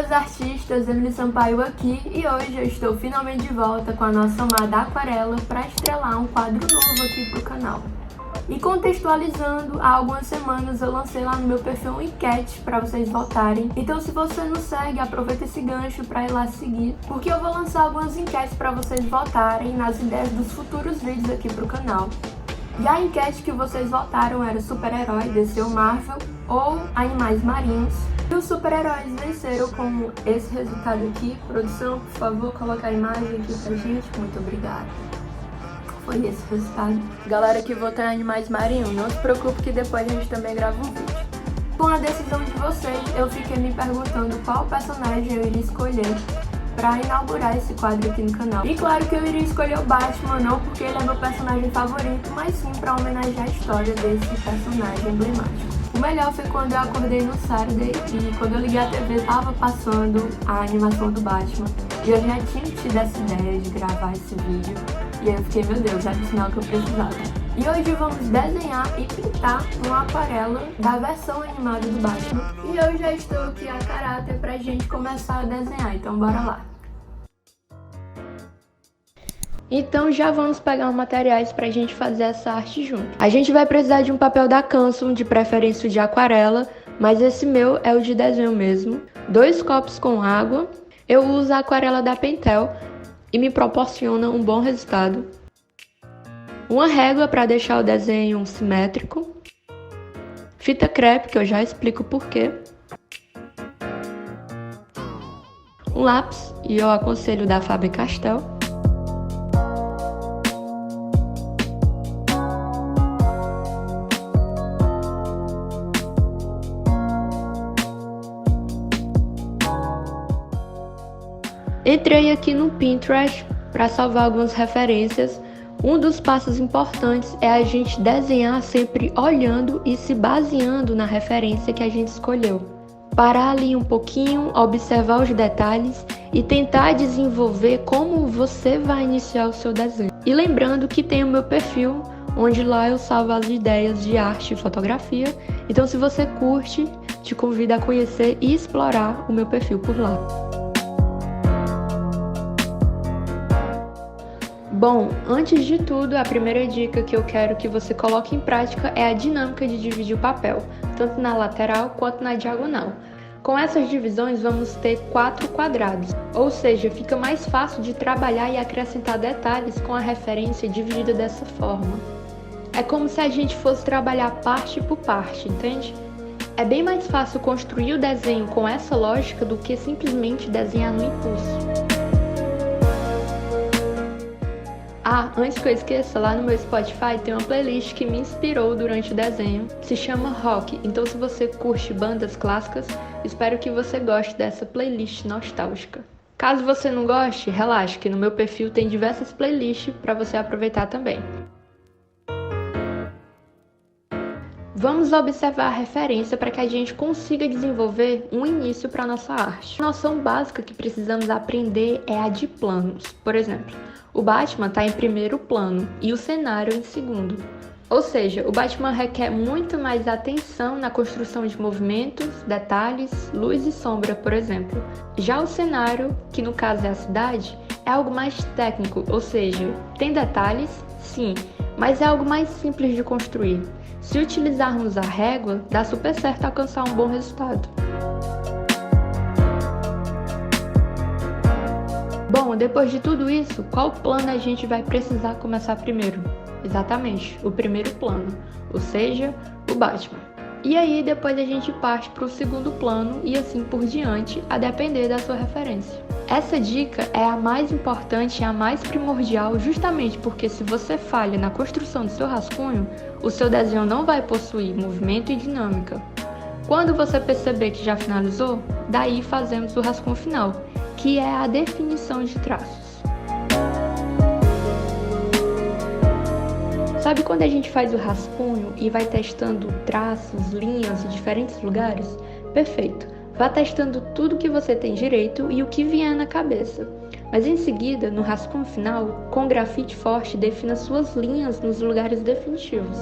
meus artistas, Emily Sampaio aqui, e hoje eu estou finalmente de volta com a nossa amada aquarela para estrelar um quadro novo aqui pro canal. E contextualizando, há algumas semanas eu lancei lá no meu perfil uma enquete para vocês votarem. Então se você não segue, aproveita esse gancho para ir lá seguir, porque eu vou lançar algumas enquetes para vocês votarem nas ideias dos futuros vídeos aqui pro canal. E a enquete que vocês votaram era super-herói, DC ou Marvel, ou animais marinhos. E os super-heróis venceram com esse resultado aqui. Produção, por favor, coloca a imagem aqui pra gente. Muito obrigada. Foi esse resultado. Galera que votou em animais marinhos, não se preocupe que depois a gente também grava um vídeo. Com a decisão de vocês, eu fiquei me perguntando qual personagem eu iria escolher para inaugurar esse quadro aqui no canal. E claro que eu iria escolher o Batman, não porque ele é meu personagem favorito, mas sim para homenagear a história desse personagem emblemático. O melhor foi quando eu acordei no Saturday e quando eu liguei a TV tava passando a animação do Batman. E eu já tinha tido essa ideia de gravar esse vídeo. E aí eu fiquei, meu Deus, era o sinal que eu precisava. E hoje vamos desenhar e pintar uma aquarela da versão animada do Batman. E eu já estou aqui a caráter pra gente começar a desenhar, então bora lá. Então já vamos pegar os materiais pra gente fazer essa arte junto. A gente vai precisar de um papel da Canson, de preferência de aquarela, mas esse meu é o de desenho mesmo. 2 copos com água. Eu uso a aquarela da Pentel e me proporciona um bom resultado. Uma régua para deixar o desenho simétrico. Fita crepe, que eu já explico por quê. Um lápis, e eu aconselho da Faber-Castell. Entrei aqui no Pinterest para salvar algumas referências. Um dos passos importantes é a gente desenhar sempre olhando e se baseando na referência que a gente escolheu. Parar ali um pouquinho, observar os detalhes e tentar desenvolver como você vai iniciar o seu desenho. E lembrando que tem o meu perfil, onde lá eu salvo as ideias de arte e fotografia. Então se você curte, te convido a conhecer e explorar o meu perfil por lá. Bom, antes de tudo, a primeira dica que eu quero que você coloque em prática é a dinâmica de dividir o papel, tanto na lateral quanto na diagonal. Com essas divisões vamos ter 4 quadrados, ou seja, fica mais fácil de trabalhar e acrescentar detalhes com a referência dividida dessa forma. É como se a gente fosse trabalhar parte por parte, entende? É bem mais fácil construir o desenho com essa lógica do que simplesmente desenhar no impulso. Ah, antes que eu esqueça, lá no meu Spotify tem uma playlist que me inspirou durante o desenho, se chama Rock, então se você curte bandas clássicas, espero que você goste dessa playlist nostálgica. Caso você não goste, relaxe, que no meu perfil tem diversas playlists para você aproveitar também. Vamos observar a referência para que a gente consiga desenvolver um início para a nossa arte. A noção básica que precisamos aprender é a de planos. Por exemplo, o Batman está em primeiro plano e o cenário em segundo. Ou seja, o Batman requer muito mais atenção na construção de movimentos, detalhes, luz e sombra, por exemplo. Já o cenário, que no caso é a cidade, é algo mais técnico, ou seja, tem detalhes, sim, mas é algo mais simples de construir. Se utilizarmos a régua, dá super certo alcançar um bom resultado. Bom, depois de tudo isso, qual plano a gente vai precisar começar primeiro? Exatamente, o primeiro plano, ou seja, o Batman. E aí depois a gente parte para o segundo plano e assim por diante, a depender da sua referência. Essa dica é a mais importante e a mais primordial justamente porque se você falha na construção do seu rascunho, o seu desenho não vai possuir movimento e dinâmica. Quando você perceber que já finalizou, daí fazemos o rascunho final, que é a definição de traços. Sabe quando a gente faz o rascunho e vai testando traços, linhas em diferentes lugares? Perfeito! Vá testando tudo que você tem direito e o que vier na cabeça. Mas em seguida, no rascunho final, com grafite forte, defina suas linhas nos lugares definitivos.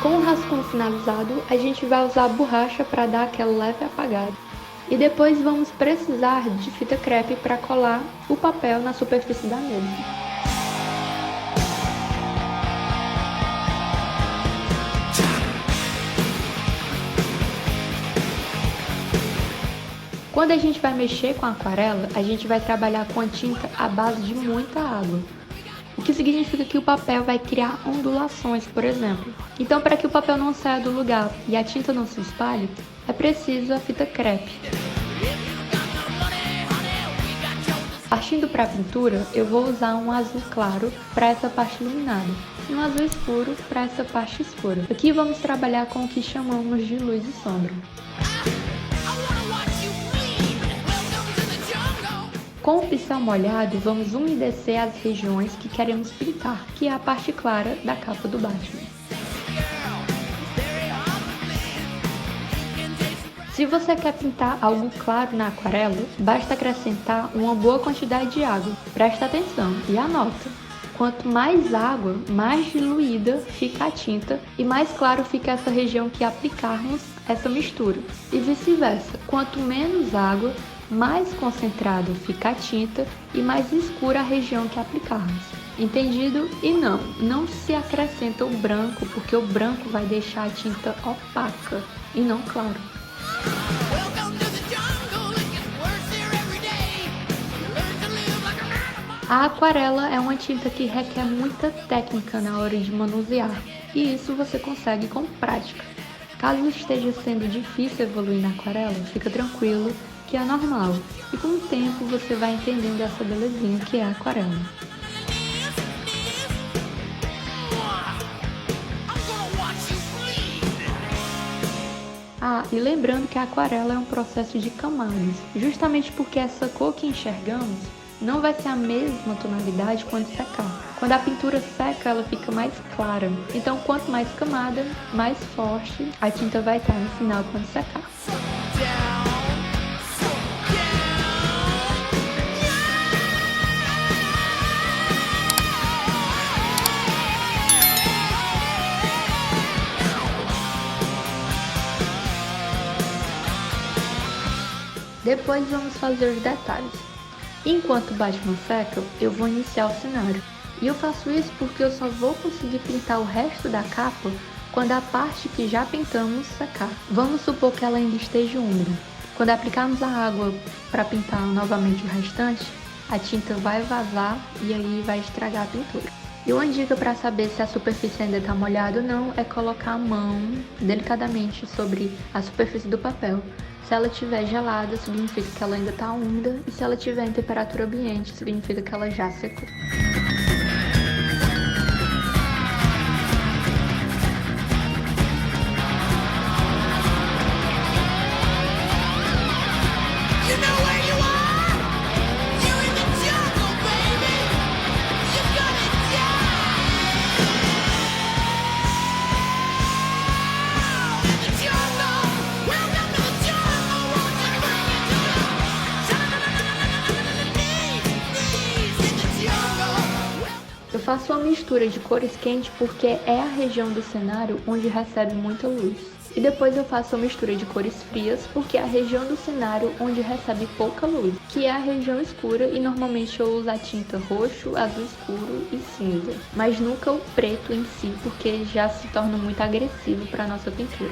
Com o rascunho finalizado, a gente vai usar a borracha para dar aquela leve apagada. E depois vamos precisar de fita crepe para colar o papel na superfície da mesa. Quando a gente vai mexer com a aquarela, a gente vai trabalhar com a tinta à base de muita água. O que significa que o papel vai criar ondulações, por exemplo. Então, para que o papel não saia do lugar e a tinta não se espalhe, é preciso a fita crepe. Partindo para a pintura, eu vou usar um azul claro para essa parte iluminada e um azul escuro para essa parte escura. Aqui vamos trabalhar com o que chamamos de luz e sombra. Com o pincel molhado, vamos umedecer as regiões que queremos pintar, que é a parte clara da capa do Batman. Se você quer pintar algo claro na aquarela, basta acrescentar uma boa quantidade de água. Presta atenção e anota. Quanto mais água, mais diluída fica a tinta e mais claro fica essa região que aplicarmos essa mistura. E vice-versa, quanto menos água, mais concentrada fica a tinta e mais escura a região que aplicarmos. Entendido? E não se acrescenta o branco, porque o branco vai deixar a tinta opaca e não claro. A aquarela é uma tinta que requer muita técnica na hora de manusear, e isso você consegue com prática. Caso esteja sendo difícil evoluir na aquarela, fica tranquilo que é normal, e com o tempo você vai entendendo essa belezinha que é a aquarela. E lembrando que a aquarela é um processo de camadas, justamente porque essa cor que enxergamos não vai ser a mesma tonalidade quando secar. Quando a pintura seca, ela fica mais clara, então quanto mais camada, mais forte a tinta vai estar no final quando secar. Depois vamos fazer os detalhes. Enquanto o Batman seca, eu vou iniciar o cenário. E eu faço isso porque eu só vou conseguir pintar o resto da capa quando a parte que já pintamos secar. Vamos supor que ela ainda esteja úmida. Quando aplicarmos a água para pintar novamente o restante, a tinta vai vazar e aí vai estragar a pintura. E uma dica para saber se a superfície ainda está molhada ou não é colocar a mão delicadamente sobre a superfície do papel. Se ela estiver gelada, significa que ela ainda está úmida, e se ela estiver em temperatura ambiente, significa que ela já secou. Eu faço uma mistura de cores quentes porque é a região do cenário onde recebe muita luz. E depois eu faço a mistura de cores frias porque é a região do cenário onde recebe pouca luz, que é a região escura, e normalmente eu uso a tinta roxo, azul escuro e cinza. Mas nunca o preto em si, porque já se torna muito agressivo para a nossa pintura.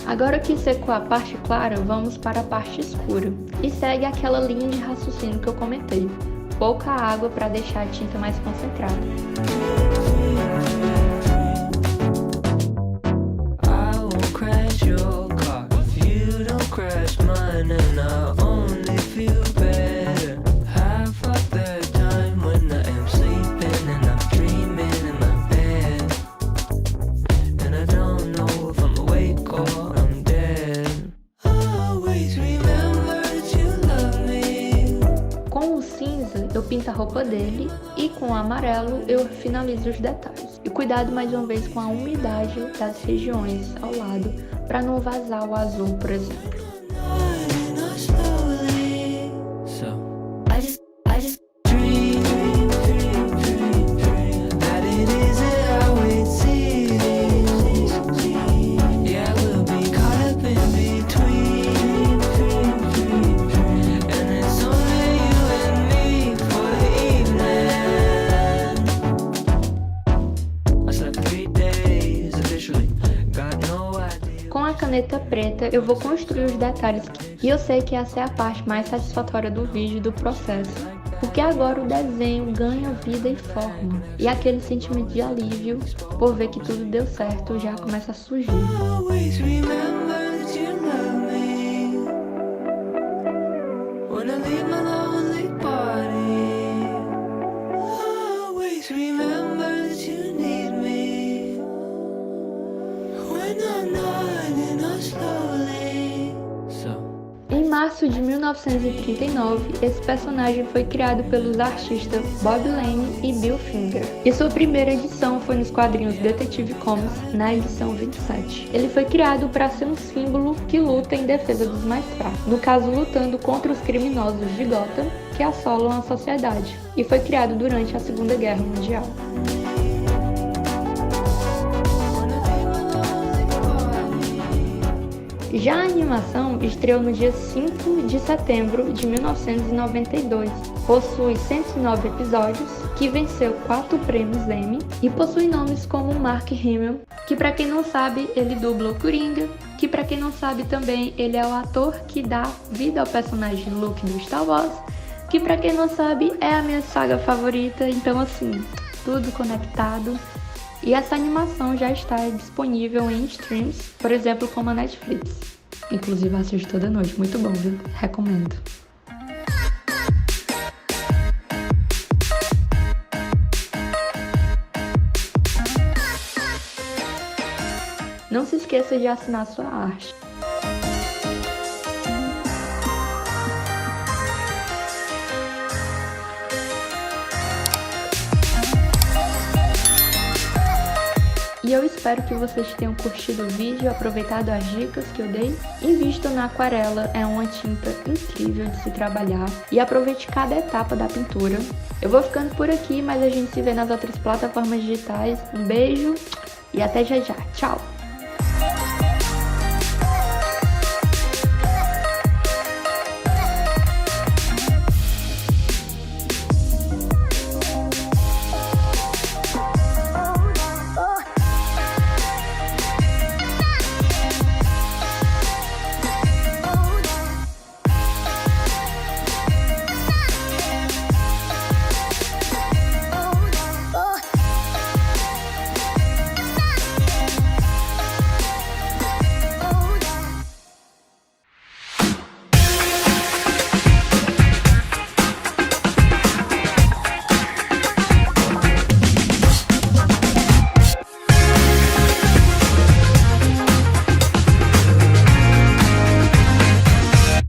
Agora que secou a parte clara, vamos para a parte escura. E segue aquela linha de raciocínio que eu comentei. Pouca água para deixar a tinta mais concentrada. pinto a roupa dele e com o amarelo eu finalizo os detalhes. E cuidado mais uma vez com a umidade das regiões ao lado, para não vazar o azul, por exemplo. Com a caneta preta eu vou construir os detalhes e eu sei que essa é a parte mais satisfatória do vídeo, do processo, porque agora o desenho ganha vida e forma, e aquele sentimento de alívio por ver que tudo deu certo já começa a surgir. Em março de 1939, esse personagem foi criado pelos artistas Bob Lane e Bill Finger, e sua primeira edição foi nos quadrinhos Detective Comics, na edição 27. Ele foi criado para ser um símbolo que luta em defesa dos mais fracos, no caso lutando contra os criminosos de Gotham que assolam a sociedade, e foi criado durante a Segunda Guerra Mundial. Já a animação estreou no dia 5 de setembro de 1992, possui 109 episódios, que venceu 4 prêmios Emmy e possui nomes como Mark Hamill, que para quem não sabe ele dubla o Coringa, que para quem não sabe também ele é o ator que dá vida ao personagem Luke do Star Wars, que para quem não sabe é a minha saga favorita, então assim, tudo conectado. E essa animação já está disponível em streams, por exemplo, como a Netflix. Inclusive assisto toda noite, muito bom, viu? Recomendo. Não se esqueça de assinar sua arte. E eu espero que vocês tenham curtido o vídeo, aproveitado as dicas que eu dei. Invista na aquarela, é uma tinta incrível de se trabalhar. E aproveite cada etapa da pintura. Eu vou ficando por aqui, mas a gente se vê nas outras plataformas digitais. Um beijo e até já já. Tchau!